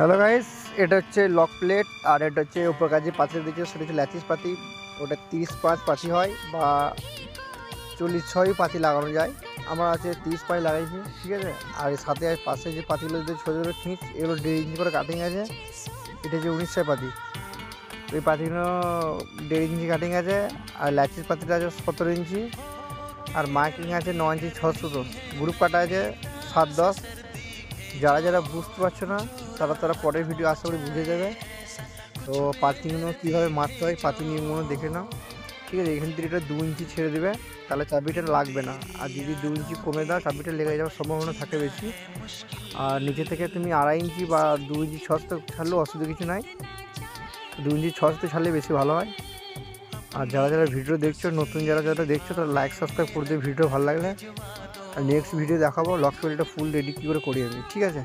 Hello guys, এটা হচ্ছে lock plate আর এটা হচ্ছে উপর কাজে পাতি দিচ্ছে, সেটা হচ্ছে ল্যাচিস পাতি। ওটা 30 পাঁচ পাতি হয় বা 40-6 পাতি লাগানো যায়। আমার আছে 30 পাঁচ লাগাইছি, ঠিক আছে। আর এর সাথে পাশে যে পাতিগুলো যে ছোটো ছোটো খিঁচ, এগুলো 1.5 ইঞ্চি করে কাটিং আছে। এটা হচ্ছে 19 পাতি। ওই পাতিগুলো 1.5 ইঞ্চি কাটিং আছে। আর ল্যাচিস পাতিটা আছে 17 ইঞ্চি। আর মার্কিং আছে 9 ইঞ্চি 6 গ্রুপ কাটা আছে 7-10। যারা বুঝতে পারছো না তারা পরের ভিডিও আশা করি বুঝে যাবে। তো পাতিগুলো কীভাবে মারতে হয় পাতি নিয়মগুলো দেখে নাও, ঠিক আছে। এখান থেকে এটা 2 ইঞ্চি ছেড়ে দেবে, তাহলে চাবিটা লাগবে না। আর যদি 2 ইঞ্চি কমে দাও চাবিটা লেগে যাওয়ার সম্ভাবনা থাকে বেশি। আর নিচে থেকে তুমি 2.5 ইঞ্চি বা 2 ইঞ্চি 6 ছাড়লেও অসুবিধা কিছু নাই। 2 ইঞ্চি 6 ছাড়লে বেশি ভালো হয়। আর যারা ভিডিও দেখছো, নতুন যারা দেখছো, তারা লাইক সাবস্ক্রাইব করে দেবে ভিডিও ভালো লাগলে। আর নেক্সট ভিডিও দেখাবো লক প্লেটটা ফুল রেডি কী করে করি আমি, ঠিক আছে।